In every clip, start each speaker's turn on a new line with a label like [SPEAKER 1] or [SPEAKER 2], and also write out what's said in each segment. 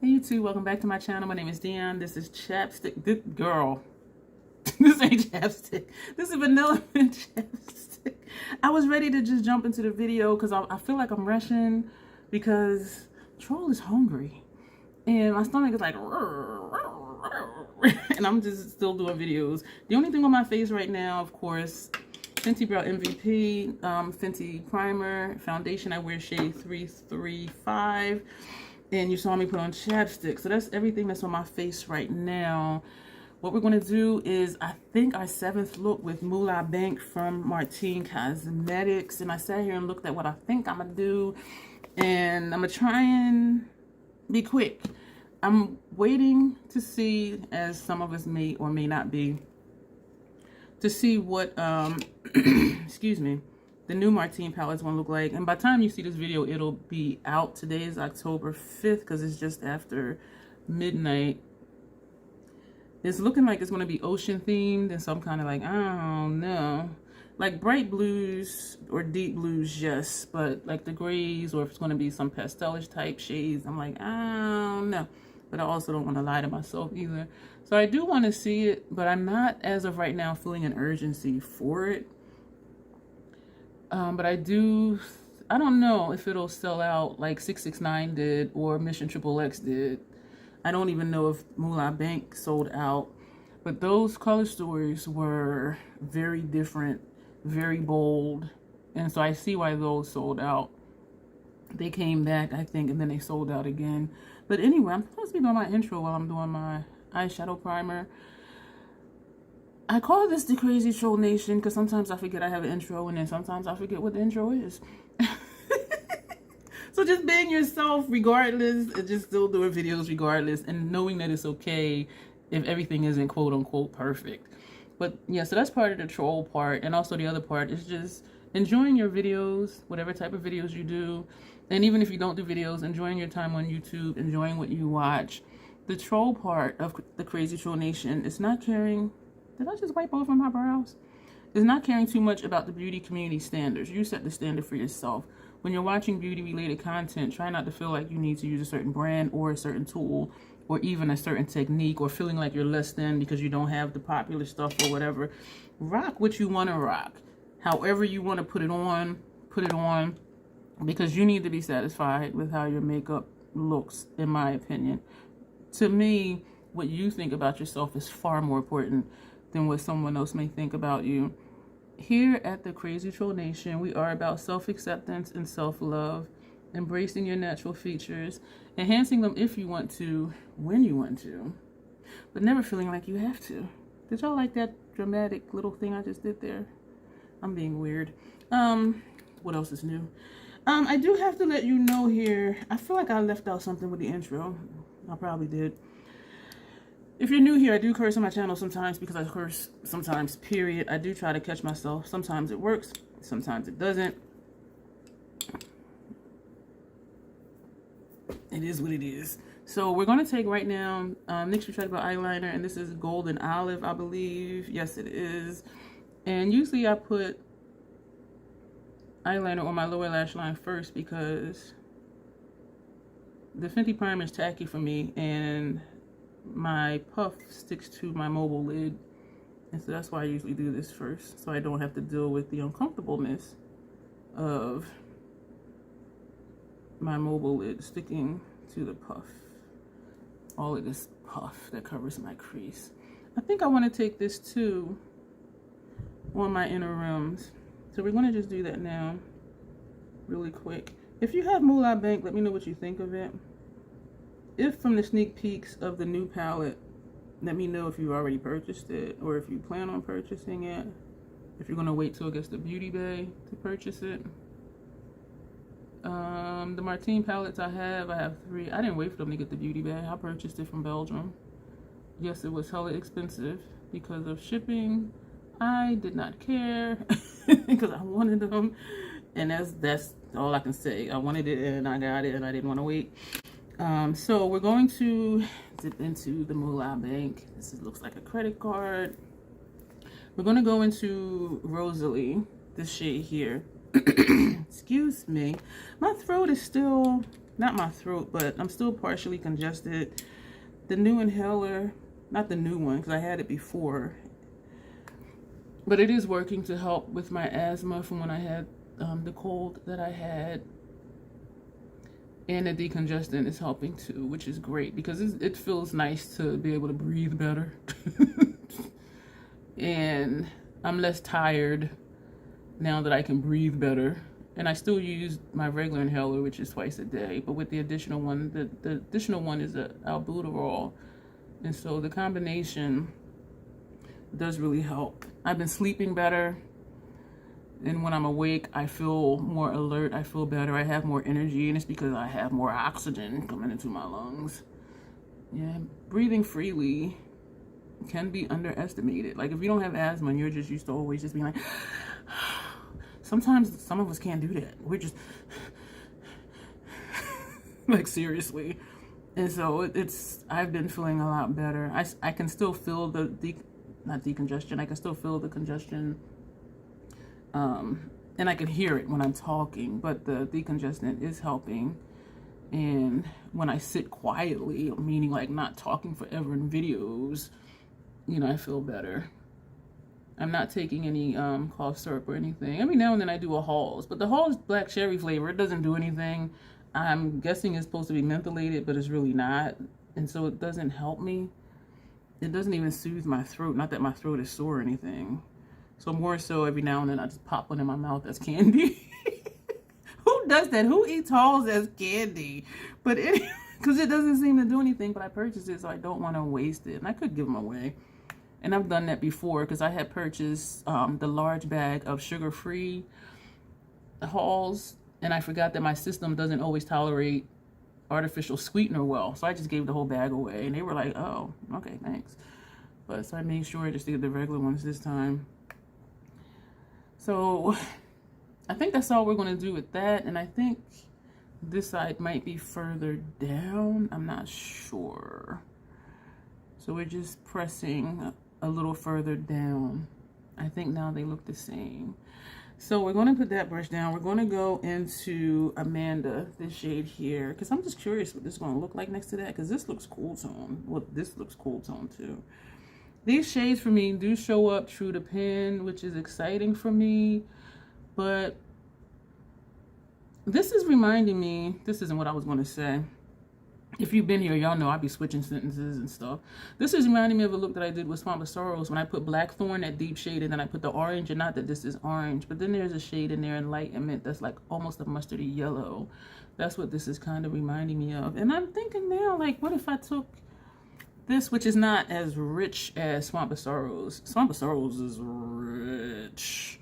[SPEAKER 1] Hey YouTube, welcome back to my channel. My name is Dion. This is chapstick. Good girl. This ain't chapstick. This is vanilla mint chapstick. I was ready to just jump into the video because I feel like I'm rushing because Troll is hungry and my stomach is like and I'm just still doing videos. The only thing on my face right now, of course, Fenty Brow MVP, Fenty primer, foundation. I wear shade 335. And you saw me put on chapstick. So that's everything that's on my face right now. What we're going to do is, I think, our 7th look with Moula Bank from Martine Cosmetics. And I sat here and looked at what I think I'm going to do. And I'm going to try and be quick. I'm waiting to see, as some of us may or may not be, to see what, excuse me, the new Martine palette's gonna look like. And by the time you see this video, it'll be out. Today is October 5th because it's just after midnight. It's looking like it's gonna be ocean themed and some kind of like, I don't know, like bright blues or deep blues, yes, but like the grays, or if it's gonna be some pastelish type shades, I'm like, I don't know. But I also don't want to lie to myself either. So I do want to see it, but I'm not, as of right now, feeling an urgency for it. But I don't know if it'll sell out like 669 did or Mission XXX did. I don't even know if Moula Bank sold out. But those color stories were very different, very bold. And so I see why those sold out. They came back, I think, and then they sold out again. But anyway, I'm supposed to be doing my intro while I'm doing my eyeshadow primer. I call this the Crazy Troll Nation because sometimes I forget I have an intro and then sometimes I forget what the intro is. So just being yourself regardless and just still doing videos regardless and knowing that it's okay if everything isn't quote unquote perfect. But yeah, so that's part of the troll part. And also the other part is just enjoying your videos, whatever type of videos you do. And even if you don't do videos, enjoying your time on YouTube, enjoying what you watch. The troll part of the Crazy Troll Nation is not caring. Did I just wipe over my brows? It's not caring too much about the beauty community standards. You set the standard for yourself. When you're watching beauty-related content, try not to feel like you need to use a certain brand or a certain tool or even a certain technique or feeling like you're less than because you don't have the popular stuff or whatever. Rock what you want to rock. However you want to put it on because you need to be satisfied with how your makeup looks, in my opinion. To me, what you think about yourself is far more important than what someone else may think about you. Here at the Crazy Troll Nation, we are about self-acceptance and self-love, embracing your natural features, enhancing them if you want to, when you want to, but never feeling like you have to. Did y'all like that dramatic little thing I just did there? I'm being weird. What else is new? I do have to let you know here, I feel like I left out something with the intro. I probably did. If you're new here, I do curse on my channel sometimes because I curse sometimes, period. I do try to catch myself. Sometimes it works, sometimes it doesn't. It is what it is. So we're going to take right now NYX Retractable Eyeliner, and this is Golden Olive, I believe. Yes, it is. And usually I put eyeliner on my lower lash line first because the Fenty primer is tacky for me, and my puff sticks to my mobile lid, and so that's why I usually do this first, so I don't have to deal with the uncomfortableness of my mobile lid sticking to the puff, all of this puff that covers my crease. I think I want to take this too on my inner rims, so we're going to just do that now really quick. If you have Moula Bank, let me know what you think of it. If from the sneak peeks of the new palette, let me know if you already purchased it or if you plan on purchasing it. If you're going to wait till it gets to Beauty Bay to purchase it. The Martine palettes I have 3. I didn't wait for them to get the Beauty Bay. I purchased it from Belgium. Yes, it was hella expensive because of shipping. I did not care because I wanted them. And that's all I can say. I wanted it and I got it and I didn't want to wait. So we're going to dip into the Moula Bank. This looks like a credit card. We're going to go into Rosalie, this shade here. Excuse me. My throat is still not my throat, but I'm still partially congested. The new inhaler, not the new one, because I had it before, but it is working to help with my asthma from when I had the cold that I had. And the decongestant is helping too, which is great because it feels nice to be able to breathe better. And I'm less tired now that I can breathe better. And I still use my regular inhaler, which is twice a day. But with the additional one, the additional one is a albuterol. And so the combination does really help. I've been sleeping better. And when I'm awake, I feel more alert, I feel better, I have more energy, and it's because I have more oxygen coming into my lungs. Yeah, breathing freely can be underestimated. Like if you don't have asthma and you're just used to always just being like, sometimes some of us can't do that. We're just, like seriously. And so I've been feeling a lot better. I can still feel not decongestion, I can still feel the congestion. And I can hear it when I'm talking, but the decongestant is helping. And when I sit quietly, meaning like not talking forever in videos, you know, I feel better. I'm not taking any cough syrup or anything. Every now and then I do a Halls, but the Halls black cherry flavor, it doesn't do anything. I'm guessing it's supposed to be mentholated, but it's really not. And so it doesn't help me. It doesn't even soothe my throat. Not that my throat is sore or anything. So more so every now and then I just pop one in my mouth as candy. Who does that? Who eats Halls as candy? But because it doesn't seem to do anything, but I purchased it, so I don't want to waste it. And I could give them away. And I've done that before because I had purchased the large bag of sugar-free Halls, and I forgot that my system doesn't always tolerate artificial sweetener well. So I just gave the whole bag away, and they were like, oh, okay, thanks. But so I made sure just to get the regular ones this time. So I think that's all we're going to do with that. And I think this side might be further down. I'm not sure. So we're just pressing a little further down. I think now they look the same. So we're going to put that brush down. We're going to go into Amanda, this shade here, because I'm just curious what this is going to look like next to that, because this looks cool tone. Well, this looks cool tone too. These shades for me do show up true to pen, which is exciting for me, but this is reminding me, this isn't what I was going to say. If you've been here, y'all know I be switching sentences and stuff. This is reminding me of a look that I did with Swamp of Sorrows when I put Blackthorn, that deep shade, and then I put the orange, and not that this is orange, but then there's a shade in there in Enlightenment that's like almost a mustardy yellow. That's what this is kind of reminding me of. And I'm thinking now, like, what if I took this, which is not as rich as Swamp of Sorrows. Swamp of Sorrows is rich.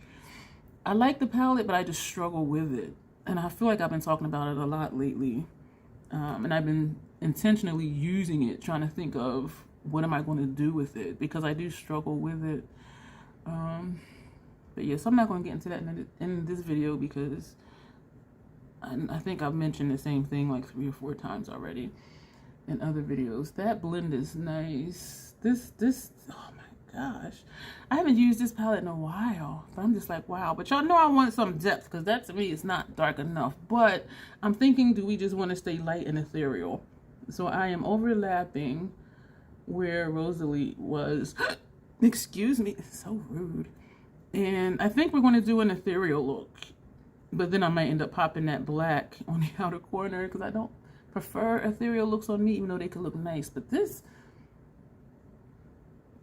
[SPEAKER 1] I like the palette, but I just struggle with it. And I feel like I've been talking about it a lot lately. And I've been intentionally using it, trying to think of what am I going to do with it, because I do struggle with it. But yes, I'm not going to get into that in this video because I think I've mentioned the same thing like 3 or 4 times already in other videos. That blend is nice. This, oh my gosh. I haven't used this palette in a while, but I'm just like, wow. But y'all know I want some depth because that to me is not dark enough. But I'm thinking, do we just want to stay light and ethereal? So I am overlapping where Rosalie was. Excuse me, it's so rude. And I think we're going to do an ethereal look. But then I might end up popping that black on the outer corner because I don't prefer ethereal looks on me, even though they could look nice. But this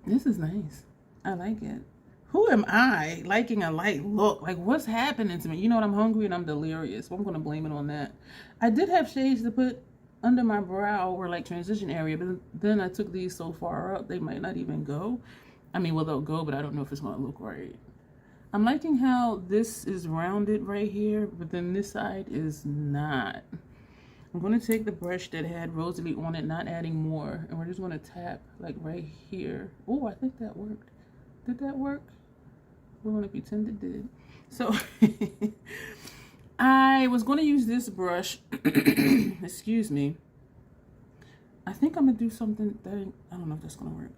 [SPEAKER 1] is nice. I like it. Who am I liking a light look? Like, what's happening to me? You know what? I'm hungry and I'm delirious. So I'm going to blame it on that. I did have shades to put under my brow or like transition area, but then I took these so far up they might not even go. I mean, well, they'll go, but I don't know if it's going to look right. I'm liking how this is rounded right here, but then this side is not. I'm going to take the brush that had Rosalie on it, not adding more, and we're just going to tap like right here. Oh, I think that worked. Did that work? We're going to pretend it did. So I was going to use this brush. Excuse me. I think I'm going to do something that I don't know if that's going to work.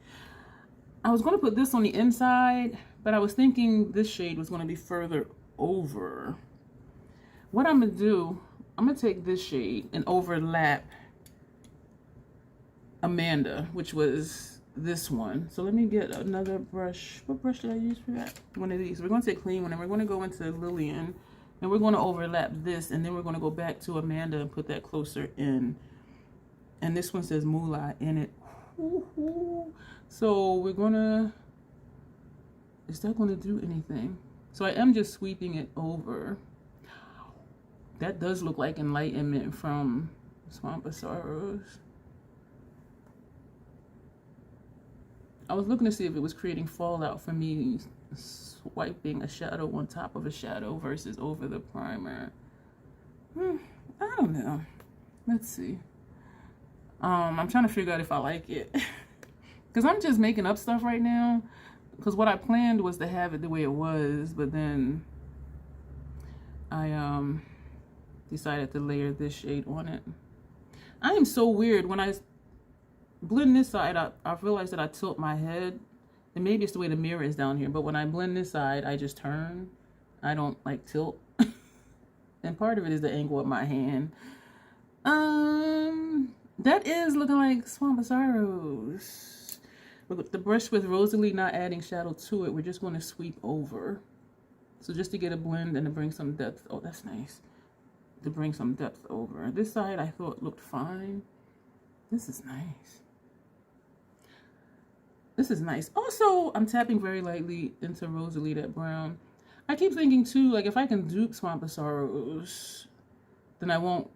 [SPEAKER 1] I was going to put this on the inside, but I was thinking this shade was going to be further over. What I'm going to do I'm gonna take this shade and overlap Amanda, which was this one. So let me get another brush. What brush did I use for that? One of these. We're gonna take clean one, and we're gonna go into Lillian, and we're gonna overlap this, and then we're gonna go back to Amanda and put that closer in. And this one says Moula in it. So we're gonna, is that gonna do anything? So I am just sweeping it over. That does look like Enlightenment from Swamp of Sorrows. I was looking to see if it was creating fallout for me swiping a shadow on top of a shadow versus over the primer. I don't know. Let's see. I'm trying to figure out if I like it. Because I'm just making up stuff right now. Because what I planned was to have it the way it was, but then I decided to layer this shade on it. I am so weird. When I blend this side, I realized that I tilt my head. And maybe it's the way the mirror is down here, but when I blend this side, I just turn. I don't like tilt. And part of it is the angle of my hand. That is looking like Swamp of Sorrows. With the brush with Rosalie not adding shadow to it, we're just going to sweep over. So just to get a blend and to bring some depth. Oh, that's nice. To bring some depth over. This side I thought looked fine. This is nice. This is nice. Also, I'm tapping very lightly into Rosalie, that brown. I keep thinking too, like if I can dupe Swamp of Sorrows, then I won't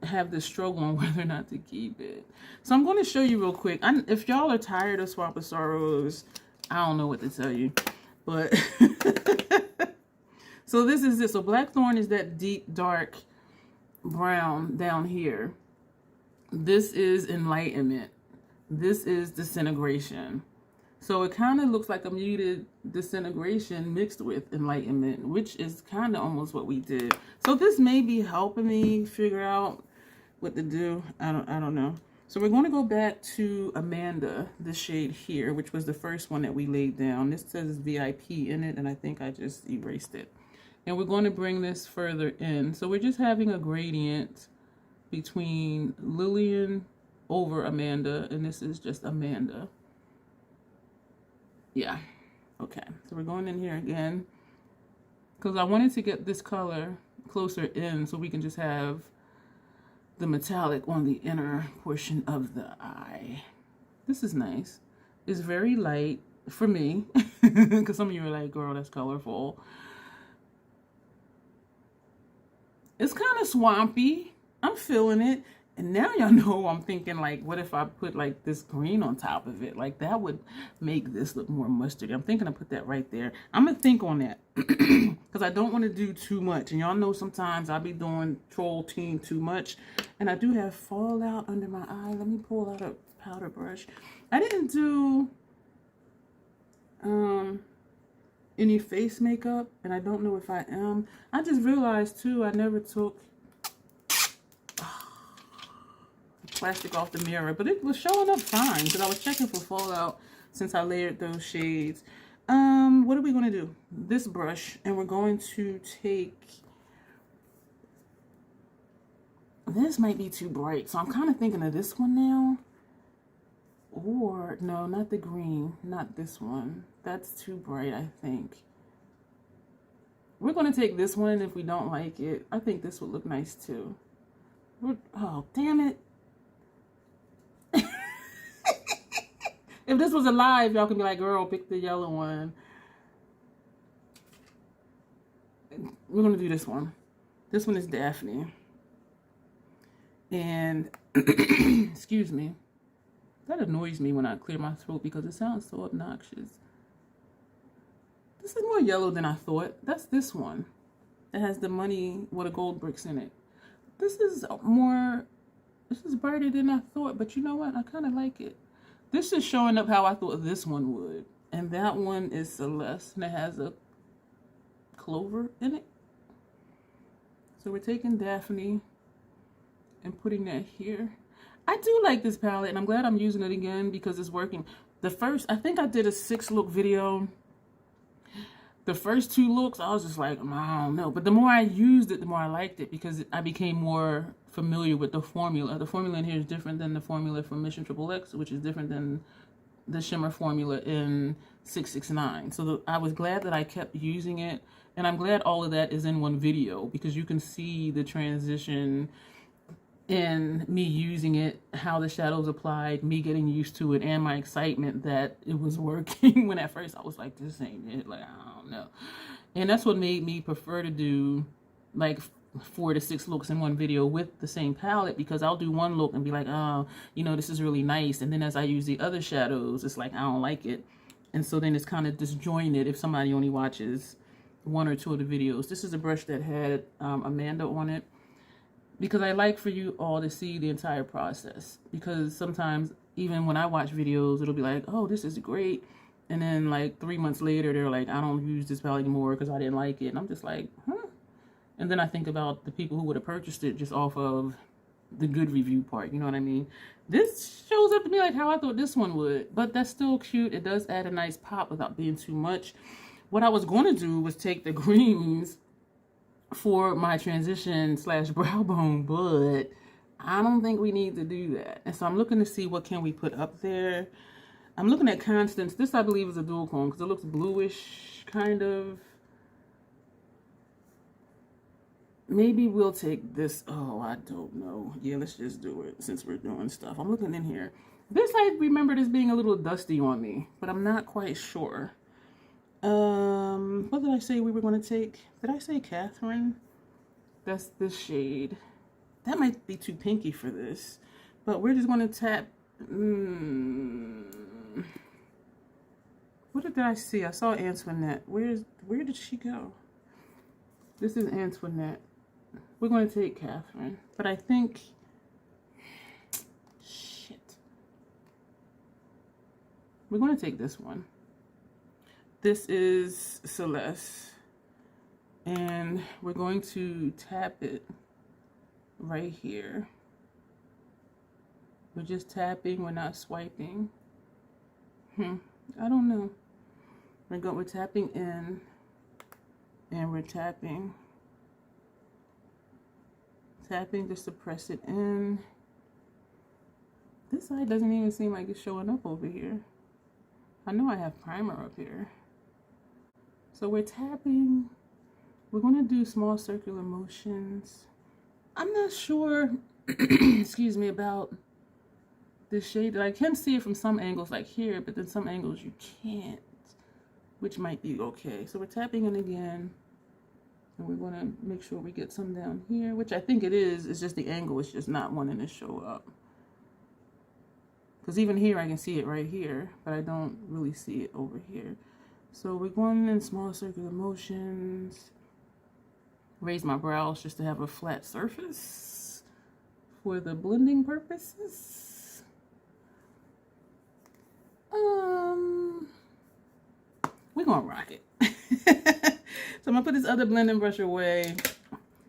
[SPEAKER 1] have this struggle on whether or not to keep it. So I'm going to show you real quick. If y'all are tired of Swamp of Sorrows, I don't know what to tell you. But so this is it. So Blackthorn is that deep dark brown down here. This is Enlightenment. This is Disintegration. So it kind of looks like a muted Disintegration mixed with Enlightenment, which is kind of almost what we did. So this may be helping me figure out what to do. I don't know. So we're going to go back to Amanda, this shade here, which was the first one that we laid down. This says VIP in it, and I think I just erased it. And we're going to bring this further in. So we're just having a gradient between Lillian over Amanda, and this is just Amanda. Yeah. Okay. So we're going in here again because I wanted to get this color closer in so we can just have the metallic on the inner portion of the eye. This is nice. It's very light for me because some of you are like, girl, that's colorful. It's kind of swampy. I'm feeling it. And now y'all know I'm thinking, like, what if I put like this green on top of it? Like that would make this look more mustardy. I'm thinking I put that right there. I'm gonna think on that because I don't want to do too much. And y'all know sometimes I'll be doing troll teen too much. And I do have fallout under my eye. Let me pull out a powder brush. I didn't do any face makeup, and I don't know if I am. I just realized too, I never took plastic off the mirror, but it was showing up fine because I was checking for fallout since I layered those shades. What are we going to do? This brush, and we're going to take, this might be too bright, so I'm kind of thinking of this one now. Or no, not the green, not this one. That's too bright, I think. We're going to take this one. If we don't like it, I think this would look nice too. Oh, damn it. If this was alive, y'all could be like, girl, pick the yellow one. We're going to do this one. This one is Daphne. And, excuse me. That annoys me when I clear my throat because it sounds so obnoxious. This is more yellow than I thought. That's this one. It has the money with the gold bricks in it. This is more, this is brighter than I thought, but you know what? I kind of like it. This is showing up how I thought this one would. And that one is Celeste, and it has a clover in it. So we're taking Daphne and putting that here. I do like this palette, and I'm glad I'm using it again because it's working. The first, I think I did a 6-look video The first two looks, I was just like, I don't know. But the more I used it, the more I liked it because I became more familiar with the formula. The formula in here is different than the formula from Mission Triple X, which is different than the shimmer formula in 669. So I was glad that I kept using it. And I'm glad all of that is in one video because you can see the transition in me using it, how the shadows applied, me getting used to it, and my excitement that it was working when at first I was like, this ain't it, like, I don't know. And that's what made me prefer to do like 4 to 6 looks in one video with the same palette, because I'll do one look and be like, oh, you know, this is really nice. And then as I use the other shadows, it's like, I don't like it. And so then it's kind of disjointed if somebody only watches 1 or 2 of the videos. This is a brush that had Amanda on it, because I like for you all to see the entire process. Because sometimes, even when I watch videos, it'll be like, oh, this is great. And then like 3 months later, they're like, I don't use this palette anymore because I didn't like it. And I'm just like, huh? And then I think about the people who would have purchased it just off of the good review part. You know what I mean? This shows up to me like how I thought this one would. But that's still cute. It does add a nice pop without being too much. What I was going to do was take the greens for my transition / brow bone, but I don't think we need to do that. And so I'm looking to see what can we put up there. I'm looking at Constance. This I believe is a dual cone because it looks bluish kind of. Maybe we'll take this. Oh, I don't know. Yeah, let's just do it since we're doing stuff. I'm looking in here. This I remember this being a little dusty on me, but I'm not quite sure. What did I say we were going to take? Did I say Catherine? That's this shade. That might be too pinky for this, but we're just going to tap. What did I see? I saw Antoinette. Where did she go? This is Antoinette. We're going to take Catherine, but I think, shit. We're going to take this one. This is Celeste, and we're going to tap it right here. We're just tapping, we're not swiping. I don't know. We're tapping in, and we're tapping just to press it in. This side doesn't even seem like it's showing up over here. I know I have primer up here. So we're tapping. We're going to do small circular motions. I'm not sure, excuse me, about this shade. I can see it from some angles like here, but then some angles you can't, which might be okay. So we're tapping in again. And we're going to make sure we get some down here, which I think it is. It's just the angle is just not wanting to show up. Because even here, I can see it right here, but I don't really see it over here. So we're going in small circular motions. Raise my brows just to have a flat surface for the blending purposes. We're going to rock it. So I'm going to put this other blending brush away.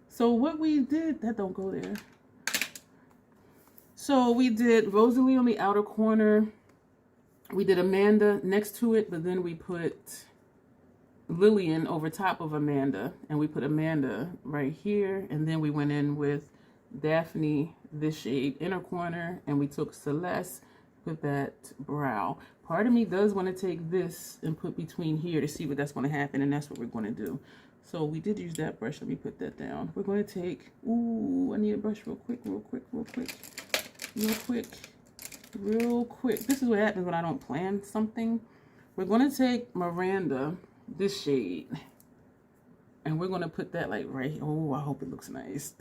[SPEAKER 1] So what we did, that don't go there. So we did Rosalie on the outer corner. We did Amanda next to it, but then we put Lillian over top of Amanda, and we put Amanda right here, and then we went in with Daphne, this shade, inner corner, and we took Celeste with that brow. Part of me does want to take this and put between here to see what that's going to happen, and that's what we're going to do. So we did use that brush. Let me put that down. We're going to take, ooh, I need a brush real quick. This is what happens when I don't plan something. We're going to take Miranda, this shade, and we're going to put that like right here. Oh, I hope it looks nice.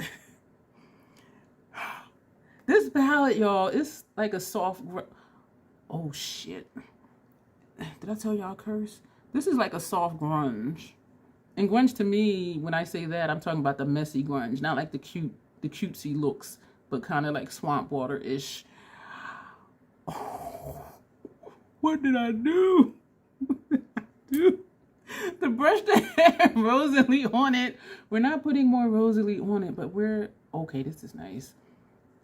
[SPEAKER 1] This palette, y'all, it's like a soft, oh shit. Did I tell y'all curse? This is like a soft grunge. And grunge to me, when I say that, I'm talking about the messy grunge, not like the cutesy looks, but kind of like swamp water-ish. Oh, what did I do? The brush that had Rosalie on it. We're not putting more Rosalie on it, but we're okay. This is nice.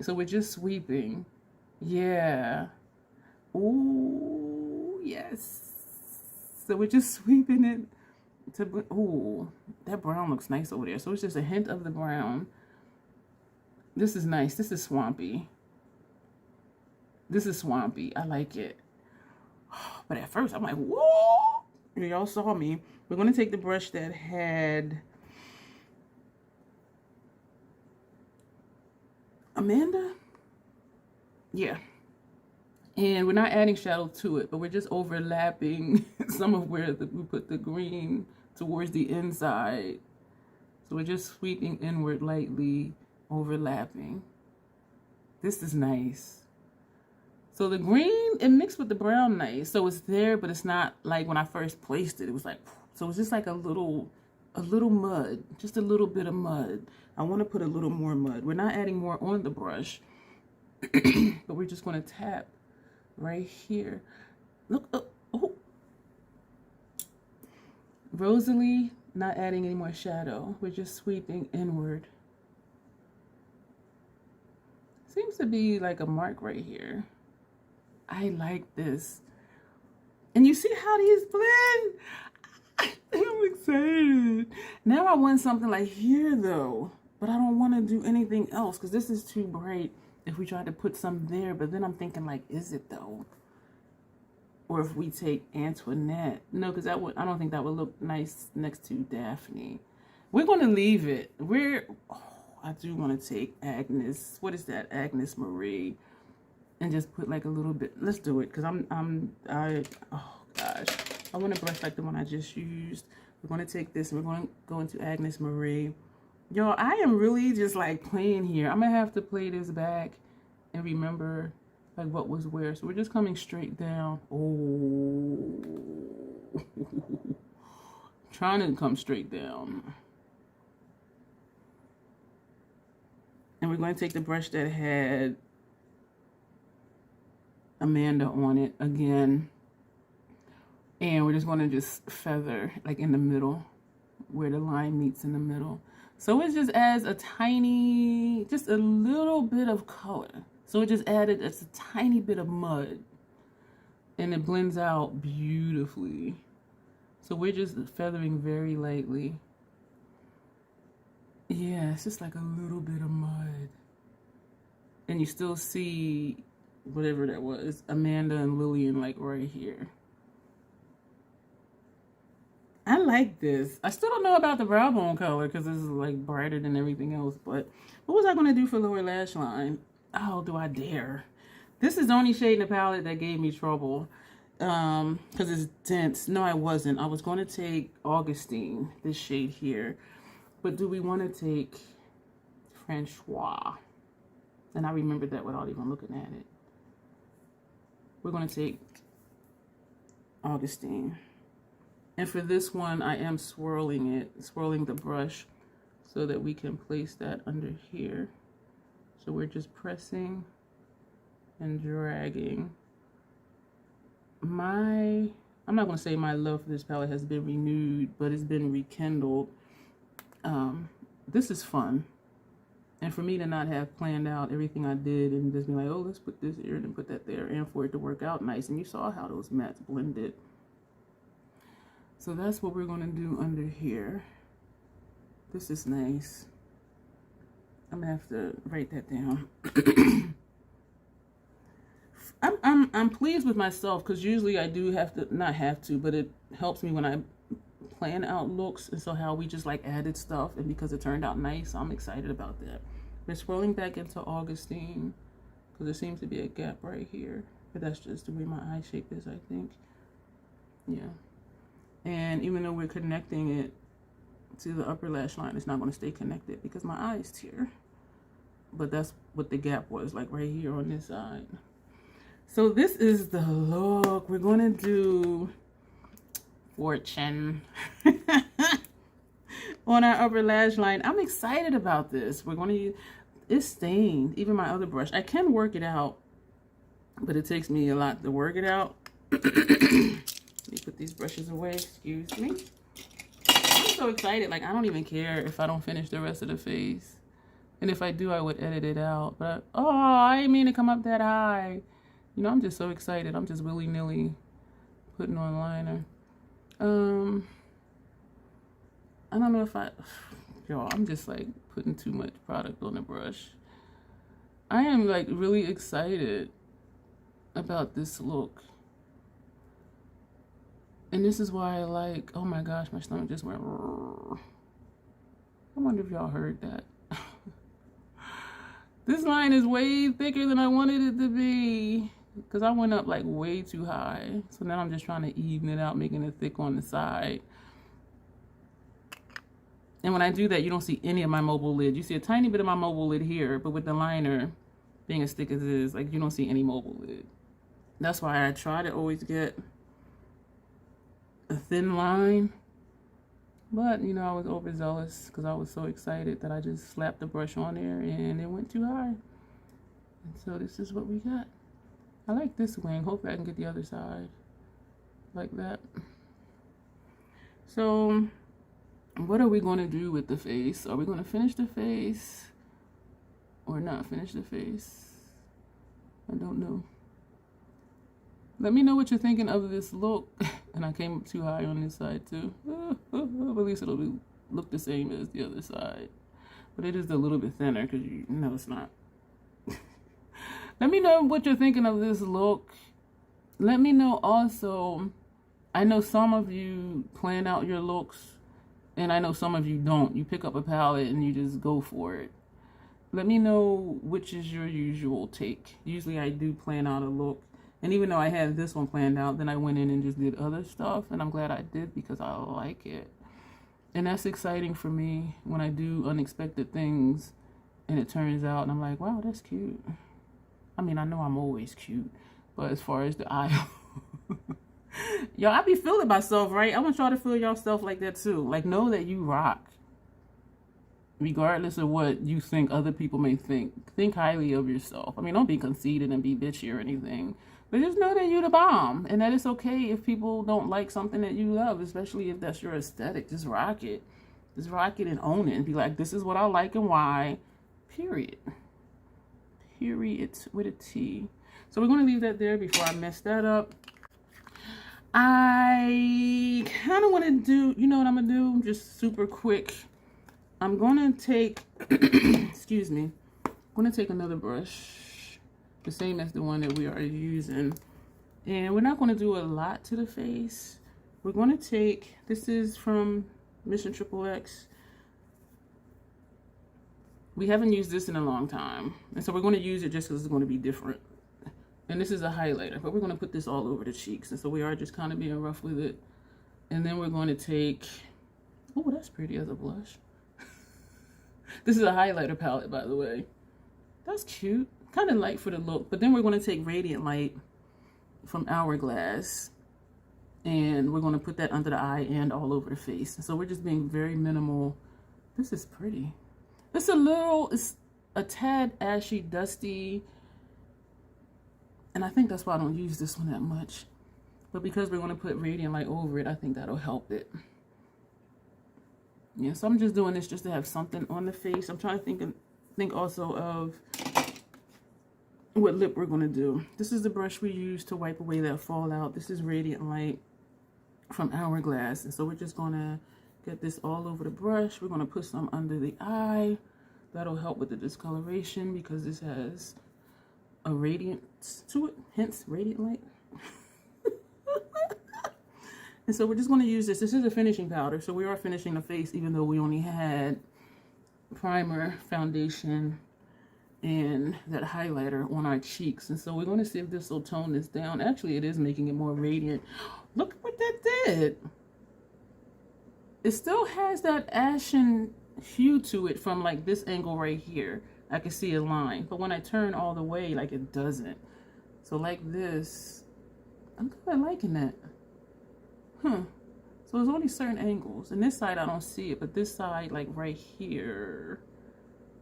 [SPEAKER 1] So we're just sweeping. Yeah. Ooh, yes. So we're just sweeping it Ooh, that brown looks nice over there. So it's just a hint of the brown. This is nice. This is swampy. This is swampy. I like it. But at first, I'm like, whoa! Y'all saw me. We're going to take the brush that had Amanda? Yeah. And we're not adding shadow to it, but we're just overlapping some of where we put the green towards the inside. So we're just sweeping inward lightly, overlapping. This is nice. So the green, it mixed with the brown nice. So it's there, but it's not like when I first placed it. It was like, so it's just like a little mud, just a little bit of mud. I want to put a little more mud. We're not adding more on the brush, but we're just going to tap right here. Look, oh. Rosalie, not adding any more shadow. We're just sweeping inward. Seems to be like a mark right here. I like this. And you see how these blend? I'm excited. Now I want something like here though, but I don't want to do anything else because this is too bright if we try to put some there. But then I'm thinking like, is it though? Or if we take Antoinette. No, because that would, I don't think that would look nice next to Daphne. We're going to leave it. I do want to take Agnes. What is that? Agnes Marie. And just put like a little bit. Let's do it because oh gosh. I want a brush like the one I just used. We're going to take this and we're going to go into Agnes Marie. Y'all, I am really just like playing here. I'm going to have to play this back and remember like what was where. So we're just coming straight down. Oh. Trying to come straight down. And we're going to take the brush that had Amanda on it again. And we're just going to just feather like in the middle where the line meets in the middle. So it just adds a tiny, just a little bit of color. So it just added just a tiny bit of mud. And it blends out beautifully. So we're just feathering very lightly. Yeah, it's just like a little bit of mud. And you still see whatever that was, Amanda and Lillian like right here. I like this. I still don't know about the brow bone color because this is like brighter than everything else. But what was I going to do for lower lash line? Oh, do I dare? This is the only shade in the palette that gave me trouble because it's dense. No, I wasn't. I was going to take Augustine, this shade here. But do we want to take Francois? And I remembered that without even looking at it. We're going to take Augustine. And for this one, I am swirling the brush so that we can place that under here. So we're just pressing and dragging. I'm not going to say my love for this palette has been renewed, but it's been rekindled. This is fun. And for me to not have planned out everything I did and just be like, oh, let's put this here and put that there, and for it to work out nice. And you saw how those mattes blended. So that's what we're going to do under here. This is nice. I'm going to have to write that down. I'm pleased with myself because usually I do have to, not have to, but it helps me when I plan out looks. And so how we just like added stuff, and because it turned out nice, I'm excited about that. We're scrolling back into Augustine because there seems to be a gap right here, but that's just the way my eye shape is, I think. Yeah. And even though we're connecting it to the upper lash line, it's not going to stay connected because my eye is here. But that's what the gap was, like right here on this side. So this is the look. We're going to do Fortune on our upper lash line. I'm excited about this. We're going to use, it's stained, even my other brush. I can work it out, but it takes me a lot to work it out. Let me put these brushes away, excuse me. I'm so excited, like I don't even care if I don't finish the rest of the face. And if I do, I would edit it out. But, oh, I didn't mean to come up that high. You know, I'm just so excited. I'm just willy-nilly putting on liner. I don't know if y'all, I'm just like putting too much product on the brush. I am like really excited about this look. And this is why I like, oh my gosh, my stomach just went. I wonder if y'all heard that. This line is way thicker than I wanted it to be because I went up like way too high. So now I'm just trying to even it out, making it thick on the side. And when I do that, you don't see any of my mobile lid. You see a tiny bit of my mobile lid here, but with the liner being as thick as it is, like you don't see any mobile lid. That's why I try to always get a thin line. But, you know, I was overzealous because I was so excited that I just slapped the brush on there and it went too high. And so this is what we got. I like this wing. Hopefully I can get the other side like that. So, what are we going to do with the face? Are we going to finish the face or not finish the face? I don't know. Let me know what you're thinking of this look. And I came up too high on this side too. At least it'll look the same as the other side. But it is a little bit thinner because you know it's not. Let me know what you're thinking of this look. Let me know also, I know some of you plan out your looks and I know some of you don't. You pick up a palette and you just go for it. Let me know which is your usual take. Usually I do plan out a look. And even though I had this one planned out, then I went in and just did other stuff. And I'm glad I did because I like it. And that's exciting for me when I do unexpected things and it turns out and I'm like, wow, that's cute. I mean, I know I'm always cute. But as far as the eye, y'all, I be feeling myself, right? I want y'all to feel yourself like that too. Like, know that you rock. Regardless of what you think other people may think. Think highly of yourself. I mean, don't be conceited and be bitchy or anything. But just know that you're the bomb. And that it's okay if people don't like something that you love. Especially if that's your aesthetic. Just rock it. Just rock it and own it. And be like, this is what I like and why. Period. Period with a T. So we're going to leave that there before I mess that up. I kind of want to do, you know what I'm going to do? Just super quick. I'm going to take, excuse me, I'm going to take another brush, the same as the one that we are using. And we're not going to do a lot to the face. We're going to take, this is from Mission XXX. We haven't used this in a long time. And so we're going to use it just because it's going to be different. And this is a highlighter, but we're going to put this all over the cheeks. And so we are just kind of being rough with it. And then we're going to take, oh, that's pretty as a blush. This is a highlighter palette, by the way. That's cute. Kind of light for the look. But then we're going to take Radiant Light from Hourglass. And we're going to put that under the eye and all over the face. So we're just being very minimal. This is pretty. It's a tad ashy, dusty. And I think that's why I don't use this one that much. But because we're going to put Radiant Light over it, I think that'll help it. Yeah, so I'm just doing this just to have something on the face. I'm trying to think also of what lip we're going to do. This is the brush we use to wipe away that fallout. This is Radiant Light from Hourglass. And so we're just going to get this all over the brush. We're going to put some under the eye. That'll help with the discoloration because this has a radiance to it. Hence, Radiant Light. And so we're just going to use this. This is a finishing powder. So we are finishing the face even though we only had primer, foundation, and that highlighter on our cheeks. And so we're going to see if this will tone this down. Actually, it is making it more radiant. Look what that did. It still has that ashen hue to it from like this angle right here. I can see a line. But when I turn all the way, like it doesn't. So like this, I'm kind of liking that. So there's only certain angles. And this side I don't see it, but this side, like right here,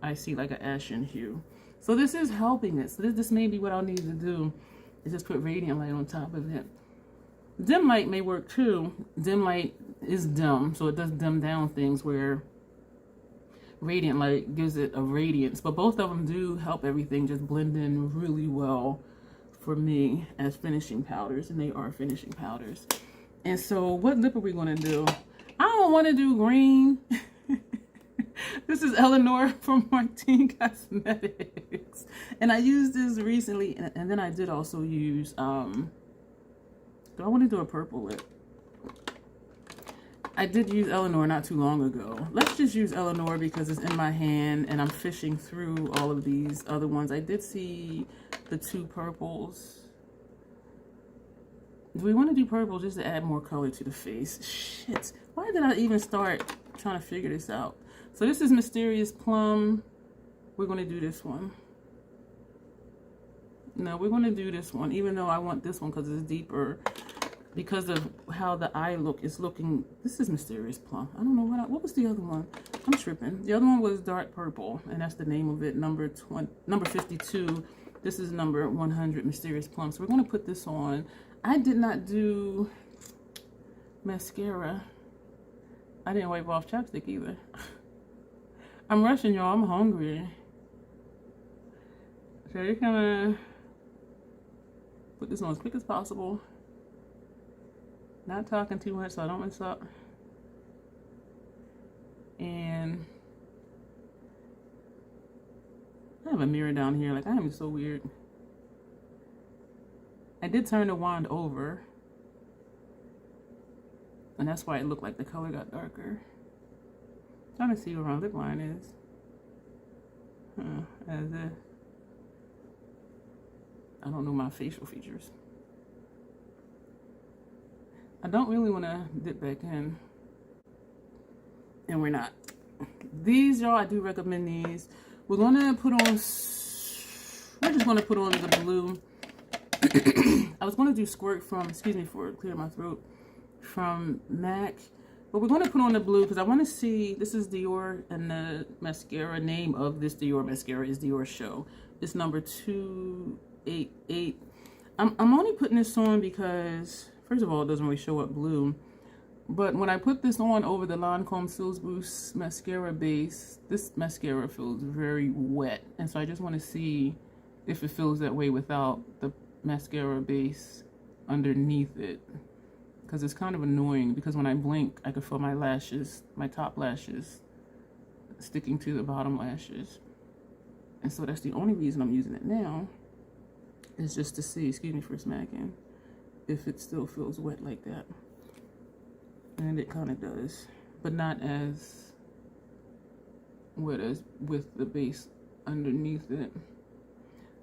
[SPEAKER 1] I see like an ashen hue. So this is helping it. So this may be what I'll need to do, is just put Radiant Light on top of it. Dim light may work too. Dim light is dim, so it does dim down things, where Radiant Light gives it a radiance. But both of them do help everything just blend in really well for me as finishing powders, and they are finishing powders. And so what lip are we going to do? I don't don't want to do green. This is Eleanor from Martine Cosmetics. And I used this recently. And then I did also use, do I want to do a purple lip? I did use Eleanor not too long ago. Let's just use Eleanor because it's in my hand and I'm fishing through all of these other ones. I did see the 2 purples. Do we want to do purple just to add more color to the face? Shit. Why did I even start trying to figure this out? So this is Mysterious Plum. We're going to do this one. No, we're going to do this one, even though I want this one because it's deeper. Because of how the eye look is looking. This is Mysterious Plum. I don't know what was the other one. I'm tripping. The other one was Dark Purple, and that's the name of it. Number 52. This is number 100, Mysterious Plum. So we're going to put this on. I did not do mascara. I didn't wipe off chapstick either. I'm rushing, y'all. I'm hungry. So you're gonna put this on as quick as possible. Not talking too much so I don't mess up. And I have a mirror down here. Like, I am so weird. I did turn the wand over. And that's why it looked like the color got darker. I'm trying to see where my lip line is. As if I don't know my facial features. I don't really want to dip back in. And we're not. These, y'all, I do recommend these. We're going to put on... We're just going to put on the blue. I was going to do Squirt from... Excuse me for clearing my throat. From MAC. But we're going to put on the blue because I want to see... This is Dior, and the mascara name of this Dior mascara is Diorshow. It's number 288. I'm only putting this on because... First of all, it doesn't really show up blue. But when I put this on over the Lancome Cils Boost mascara base, this mascara feels very wet. And so I just want to see if it feels that way without the mascara base underneath it. Because it's kind of annoying because when I blink, I can feel my lashes, my top lashes, sticking to the bottom lashes. And so that's the only reason I'm using it now. Is just to see, excuse me for smacking, if it still feels wet like that. And it kind of does, but not as wet as with the base underneath it.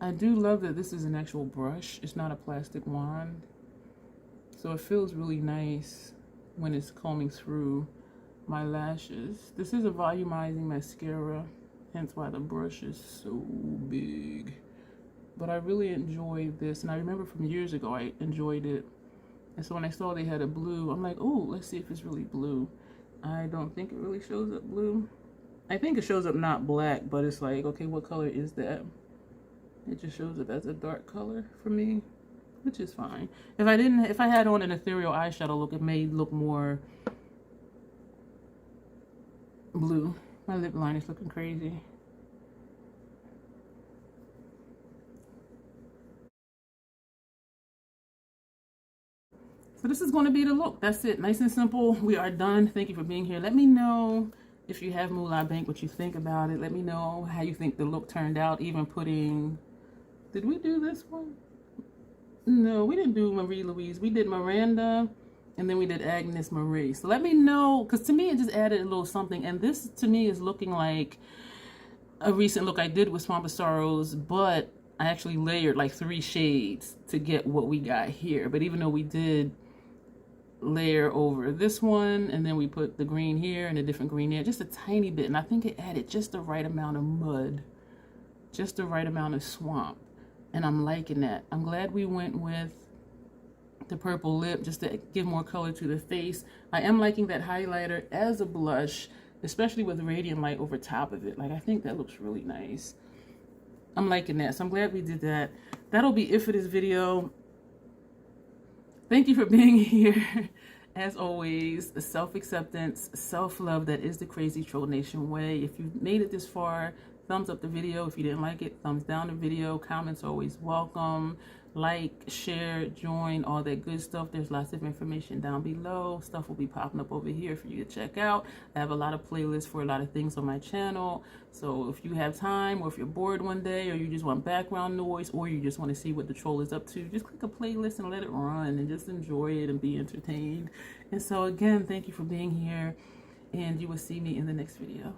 [SPEAKER 1] I do love that this is an actual brush. It's not a plastic wand. So it feels really nice when it's combing through my lashes. This is a volumizing mascara, hence why the brush is so big. But I really enjoy this, and I remember from years ago I enjoyed it. And so when I saw they had a blue, I'm like, oh, let's see if it's really blue. I don't think it really shows up blue. I think it shows up not black, but it's like, okay, what color is that? It just shows up as a dark color for me, which is fine. If I had on an ethereal eyeshadow look, it may look more blue. My lip line is looking crazy. So this is going to be the look. That's it. Nice and simple. We are done. Thank you for being here. Let me know if you have Moula Bank, what you think about it. Let me know how you think the look turned out. Even putting... Did we do this one? No, we didn't do Marie Louise. We did Miranda, and then we did Agnes Marie. So let me know, because to me it just added a little something. And this, to me, is looking like a recent look I did with Swamp of Sorrows, but I actually layered like 3 shades to get what we got here. But even though we did layer over this one, and then we put the green here and a different green there, just a tiny bit, and I think it added just the right amount of mud, just the right amount of swamp, and I'm liking that. I'm glad we went with the purple lip just to give more color to the face. I am liking that highlighter as a blush, especially with Radiant Light over top of it. Like, I think that looks really nice. I'm liking that, so I'm glad we did that. That'll be it for this video. Thank you for being here. As always, self-acceptance, self-love, that is the Crazy Troll Nation way. If you made it this far, thumbs up the video. If you didn't like it, thumbs down the video. Comments are always welcome. like, share, join, all that good stuff. There's lots of information down below. Stuff will be popping up over here for you to check out. I have a lot of playlists for a lot of things on my channel. So if you have time, or if you're bored one day, or you just want background noise, or you just want to see what the troll is up to, just click a playlist and let it run and just enjoy it and be entertained. And so again, thank you for being here, and you will see me in the next video.